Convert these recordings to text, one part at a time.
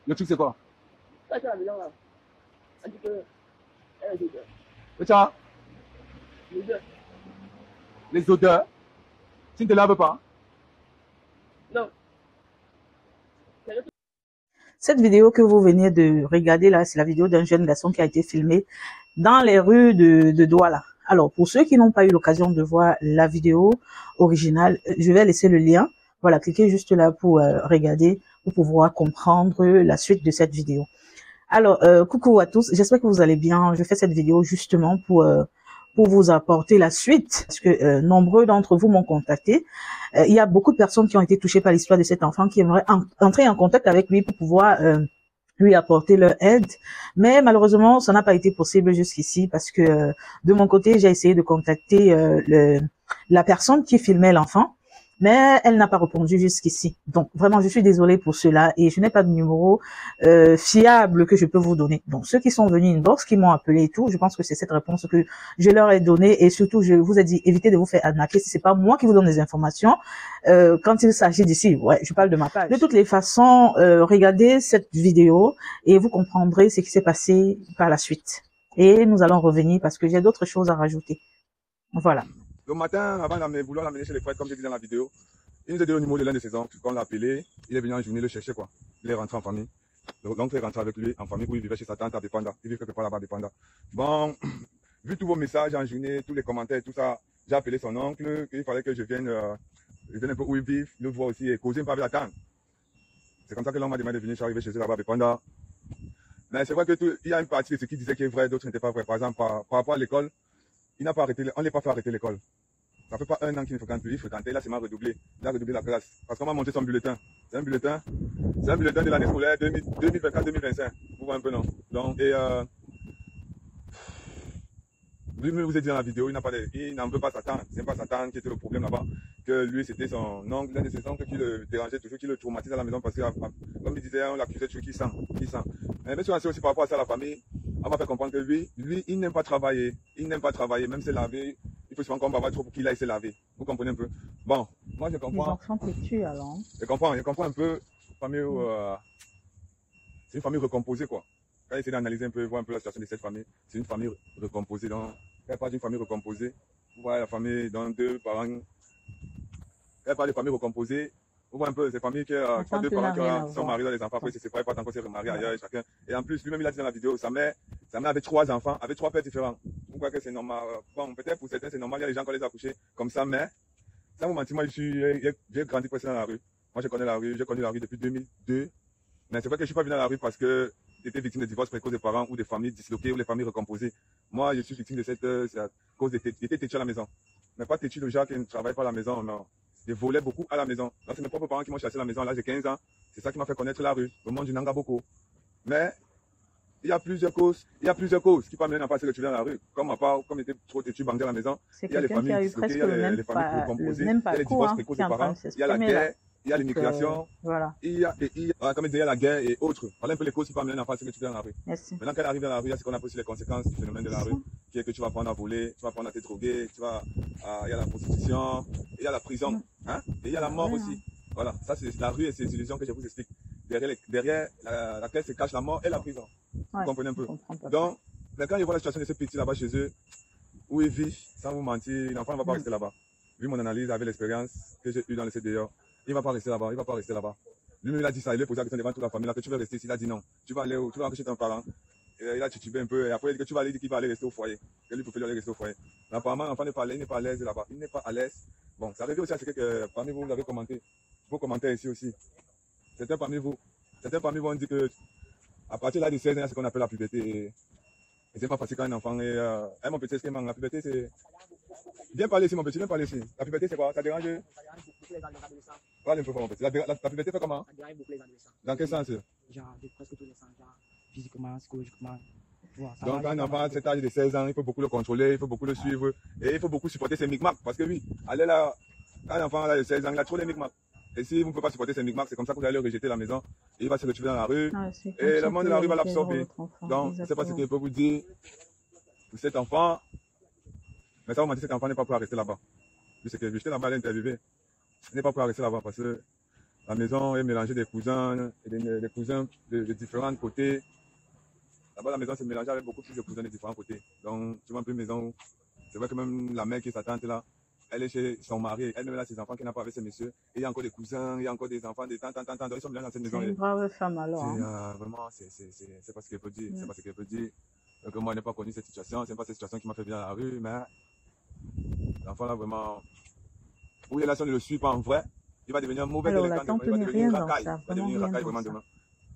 Le truc, c'est quoi? Ça, c'est la maison, là. On dit que elle est odeur. Le ça? L'odeur. Les odeurs? Tu ne te laves pas? Non. Cette vidéo que vous venez de regarder là, c'est la vidéo d'un jeune garçon qui a été filmé dans les rues de Douala. Alors, pour ceux qui n'ont pas eu l'occasion de voir la vidéo originale, je vais laisser le lien. Voilà, cliquez juste là pour regarder, pour pouvoir comprendre la suite de cette vidéo. Alors, coucou à tous, j'espère que vous allez bien. Je fais cette vidéo justement pour vous apporter la suite, parce que nombreux d'entre vous m'ont contacté. Il y a beaucoup de personnes qui ont été touchées par l'histoire de cet enfant qui aimeraient entrer en contact avec lui pour pouvoir lui apporter leur aide. Mais malheureusement, ça n'a pas été possible jusqu'ici parce que de mon côté, j'ai essayé de contacter la personne qui filmait l'enfant, mais elle n'a pas répondu jusqu'ici. Donc vraiment, je suis désolée pour cela et je n'ai pas de numéro fiable que je peux vous donner. Donc ceux qui sont venus inbox, qui m'ont appelé et tout, je pense que c'est cette réponse que je leur ai donnée et surtout je vous ai dit évitez de vous faire arnaquer si c'est pas moi qui vous donne des informations. Quand il s'agit d'ici, ouais, je parle de ma page. De toutes les façons, regardez cette vidéo et vous comprendrez ce qui s'est passé par la suite. Et nous allons revenir parce que j'ai d'autres choses à rajouter. Voilà. Le matin, avant de vouloir l'amener chez les frères, comme j'ai dit dans la vidéo, il nous a donné le numéro de l'un de ses oncles, qu'on l'a appelé, il est venu en journée le chercher, quoi. Il est rentré en famille. L'oncle est rentré avec lui en famille où il vivait chez sa tante à Bépanda. Il vit quelque part là-bas à Bépanda. Bon, vu tous vos messages en journée, tous les commentaires, tout ça, j'ai appelé son oncle, qu'il fallait que je vienne un peu où il vit, le voir aussi et causer un peu avec la tante. C'est comme ça que l'on m'a demandé de venir, je suis arrivé chez eux là-bas à Bépanda. Mais c'est vrai que il y a une partie de ce qui disait qui est vrai, d'autres n'étaient pas vrais. Par exemple, par rapport à l'école, il n'a pas arrêté, on ne l'a pas fait arrêter l'école. Ça fait pas un an qu'il ne fréquente plus, il fréquentait, là c'est mal redoublé. Il a redoublé la classe. Parce qu'on m'a monté son bulletin. C'est un bulletin de l'année scolaire 2024-2025. Vous voyez un peu, non? Donc, et lui vous a dit dans la vidéo, il n'en veut pas sa tante. C'est pas sa tante qui était le problème là-bas. Que lui, c'était son oncle, l'un de ses oncles qui le dérangeait toujours, qui le traumatisait à la maison parce que, comme il disait, on l'accusait toujours qui sent. Mais bien sûr, c'est aussi par rapport à ça, la famille, on m'a fait comprendre que lui, il n'aime pas travailler. Il n'aime pas travailler, même se laver. Il faut souvent qu'on va trop pour qu'il aille se laver. Vous comprenez un peu? Bon, moi je comprends. Les enfants têtus alors. Je comprends un peu. Famille où, c'est une famille recomposée, quoi. Quand j'essaie d'analyser un peu, voir un peu la situation de cette famille, c'est une famille recomposée. Donc, elle parle d'une famille recomposée. Vous voyez la famille dans deux parents. Elle parle de famille recomposée. Vous voyez un peu ces familles qui ont deux parents qui sont mariés dans les enfants, après ils se séparent, pas tant qu'on s'est remarié ailleurs, chacun. Et en plus, lui-même, il a dit dans la vidéo, sa mère avait 3 enfants, avec 3 pères différents. Vous croyez que c'est normal? Bon, peut-être pour certains, c'est normal, il y a des gens qui les a accouchés comme ça, mais, sans vous mentir, moi, j'ai grandi presque dans la rue. Moi, j'ai connu la rue depuis 2002. Mais c'est vrai que je suis pas venu dans la rue parce que j'étais victime de divorces précoces des parents ou des familles disloquées ou les familles recomposées. Moi, je suis victime de cette, à cause j'étais têtu à la maison. Mais pas têtu de gens qui ne travaillent pas à la maison, non. Je volais beaucoup à la maison. Là, c'est mes propres parents qui m'ont chassé à la maison. Là, j'ai 15 ans. C'est ça qui m'a fait connaître la rue, le monde du Nanga Boko. Mais, il y a plusieurs causes qui peuvent mener à passer le tuer dans la rue. Comme était trop têtu, bandé à la maison. Il y a les familles disloquées, il y a les familles recomposées, il y a les divorces précoces des parents, il y a la guerre, il y a l'immigration, voilà. il y a, comme il disait, il y a la guerre et autres. Voilà un peu les causes qui peuvent mener à passer le tuer dans la rue. Merci. Maintenant qu'elle arrive dans la rue, il y a ce qu'on appelle aussi les conséquences du phénomène de la rue, qui est que tu vas prendre à voler, tu vas prendre à te droguer, il y a la prostitution, il y a la prison, hein, et il y a la mort aussi. Voilà, ça c'est la rue et ces illusions que je vous explique. Derrière laquelle se cache la mort et la prison. Vous comprenez un peu? Donc, mais quand je vois la situation de ce petit là-bas chez eux, où ils vivent, sans vous mentir, l'enfant ne va pas rester là-bas. Vu mon analyse avec l'expérience que j'ai eue dans le CDR, il ne va pas rester là-bas, il va pas rester là-bas. Lui-même, il a dit ça, il lui a posé la question devant toute la famille, là, que tu veux rester ici, il a dit non. Tu vas aller où? Tu vas rentrer chez ton parent. Il a titubé un peu, et après il dit que tu vas aller dire qu'il va aller rester au foyer. Que lui peut aller rester au foyer. Mais apparemment, l'enfant n'est pas à l'aise là-bas. Il n'est pas à l'aise. Bon, ça revient aussi à ce que parmi vous, vous avez commenté. Vos commentaires ici aussi. Certains parmi vous ont dit que à partir de là de 16 ans, il y a ce qu'on appelle la puberté. Et c'est pas facile quand un enfant est. Mon petit, ce la puberté, c'est. Viens parler ici, mon petit, viens parler ici. La puberté, c'est quoi? Ça dérange? Parle un peu fort, mon petit. La puberté fait comment? Ça dérange beaucoup les adolescents. Dans quel sens? Genre, de presque tous les sens, genre, physiquement, psychologiquement. Donc, quand un enfant à cet âge de 16 ans, il faut beaucoup le contrôler, il faut beaucoup le suivre, et il faut beaucoup supporter ses micmacs. Parce que oui, allez là, quand un enfant de 16 ans, il a trop les micmacs. Et si vous ne pouvez pas supporter ses micmacs, c'est comme ça que vous allez le rejeter à la maison, et il va se retrouver dans la rue, et le monde de la rue va l'absorber. Donc, je ne sais pas ce que je peux vous dire pour cet enfant, mais ça vous mentir, cet enfant n'est pas prêt à rester là-bas. Vu ce que j'étais là-bas à l'interviewer, il n'est pas prêt à rester là-bas parce que La maison est mélangée des cousins, et des cousins de différents côtés. Là-bas, la maison s'est mélangée avec beaucoup plus de cousins de différents côtés. Donc, tu vois un peu une maison, c'est vrai que même la mère qui est sa tante là, elle est chez son mari, elle-même a ses enfants qu'elle n'a pas avec ses messieurs. Et il y a encore des cousins, il y a encore des enfants, des tantes, ils sont mélangés dans cette C'est maison. une brave femme alors. C'est Hein. vraiment, c'est pas ce qu'elle peut dire, c'est pas ce qu'elle peut dire. Donc, moi, je n'ai pas connu cette situation, c'est pas cette situation qui m'a fait bien à la rue, mais l'enfant là, vraiment, où il est là, si on ne le suit pas en vrai, il va devenir mauvais Alors, la délinquant, tante il va n'est devenir rien une dans racaille, ça, il va devenir une vraiment rien racaille dans vraiment ça. demain.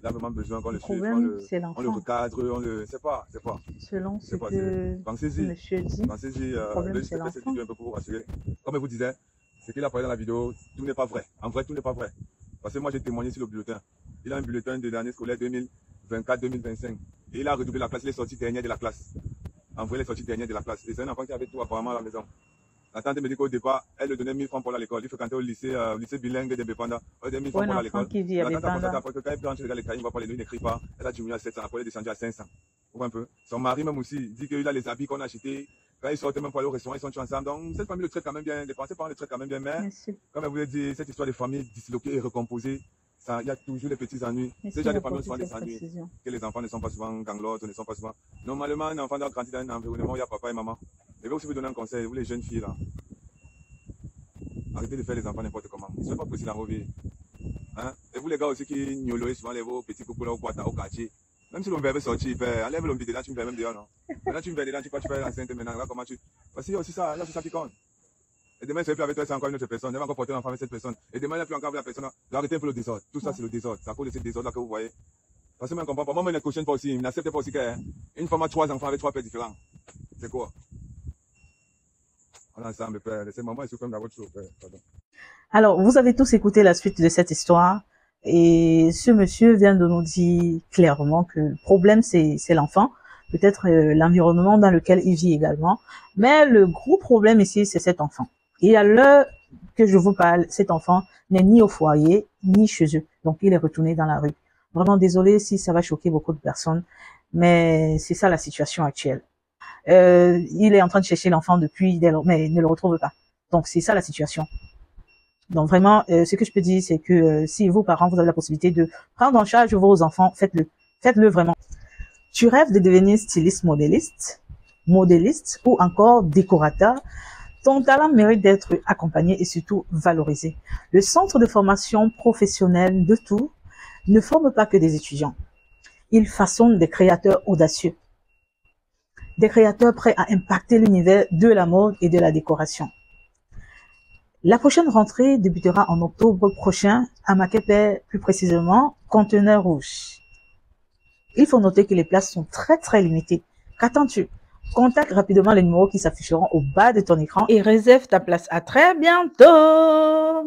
Il a vraiment besoin qu'on Le le suive, problème, c'est on le l'enfant. recadre, on le, c'est pas. Selon ce C'est pas, que pensez-y, monsieur dit, pensez-y, le problème, le c'est cette l'enfant. vidéo un peu pour vous rassurer. Comme je vous disais, ce qu'il a parlé dans la vidéo, tout n'est pas vrai. En vrai, tout n'est pas vrai. Parce que moi, j'ai témoigné sur le bulletin. Il a un bulletin de l'année scolaire 2024-2025. Et il a redoublé la classe, il est sorti dernier de la classe. En vrai, il est sorti dernier de la classe. Et c'est un enfant qui avait tout apparemment à la maison. La tante me dit qu'au départ, elle lui donnait 1000 francs pour aller à l'école. Il fréquentait au lycée bilingue de Bépanda. Elle donnait 1000 Pour francs pour un aller à enfant l'école. qui vit à La tante a constaté Bépanda, après que quand elle rentre, regarde les cahiers, il ne voit pas les noms, il n'écrit pas. Elle a diminué à 700, après elle est descendue à 500. Vous voyez un peu. Son mari même aussi dit qu'il a les habits qu'on a achetés. Quand ils sortent même pour aller au restaurant, ils sont tous ensemble. Donc cette famille le traite quand même bien. Les Français parents le traitent quand même bien. Mais merci. comme elle vous l'a dit, cette histoire de famille disloquée et recomposée, il y a toujours des petits ennuis. Merci C'est déjà des pour familles souvent des ennuis. précision. Que les enfants ne sont pas souvent ganglots, ne sont pas souvent. Normalement, un enfant doit grandir dans un environnement où il y a papa et maman. Je vais aussi vous donner un conseil, vous les jeunes filles là. Arrêtez de faire les enfants n'importe comment. Ils ne sont pas possibles dans vos vies. Hein? Et vous les gars aussi qui gnolez souvent les vos petits coucous là au quartier. Même si l'on veut sortir, enlève l'homme dedans, tu me fais même dehors, non? Maintenant tu me fais dedans, tu fais enceinte maintenant, là comment tu. Parce qu'il y a aussi ça, là c'est ça qui compte. Et demain, c'est plus avec toi, c'est encore une autre personne. Elle va encore porter l'enfant avec cette personne. Et demain, il n'y a plus encore avec la personne. Arrêtez un peu le désordre. Tout ça, c'est le désordre. C'est à cause de ce désordre-là que vous voyez. Parce que moi, je ne comprends pas. Moi, je ne cautionne pas aussi. Je n'accepte pas aussi qu'une femme a 3 enfants avec 3 pères différents. C'est quoi? On est ensemble, père. Laissez maman et souffle dans votre soupe, pardon. Alors, vous avez tous écouté la suite de cette histoire. Et ce monsieur vient de nous dire clairement que le problème, c'est l'enfant. Peut-être l'environnement dans lequel il vit également. Mais le gros problème ici, c'est cet enfant. Et à l'heure que je vous parle, cet enfant n'est ni au foyer, ni chez eux. Donc, il est retourné dans la rue. Vraiment désolé si ça va choquer beaucoup de personnes, mais c'est ça la situation actuelle. Il est en train de chercher l'enfant depuis, mais il ne le retrouve pas. Donc, c'est ça la situation. Donc, vraiment, ce que je peux dire, c'est que si vous, parents, vous avez la possibilité de prendre en charge vos enfants, faites-le. Faites-le vraiment. Tu rêves de devenir styliste modéliste ou encore décorateur. Ton talent mérite d'être accompagné et surtout valorisé. Le centre de formation professionnelle de Tours ne forme pas que des étudiants. Il façonne des créateurs audacieux. Des créateurs prêts à impacter l'univers de la mode et de la décoration. La prochaine rentrée débutera en octobre prochain à Maquepé, plus précisément, Conteneur Rouge. Il faut noter que les places sont très limitées. Qu'attends-tu? Contacte rapidement les numéros qui s'afficheront au bas de ton écran et réserve ta place. À très bientôt!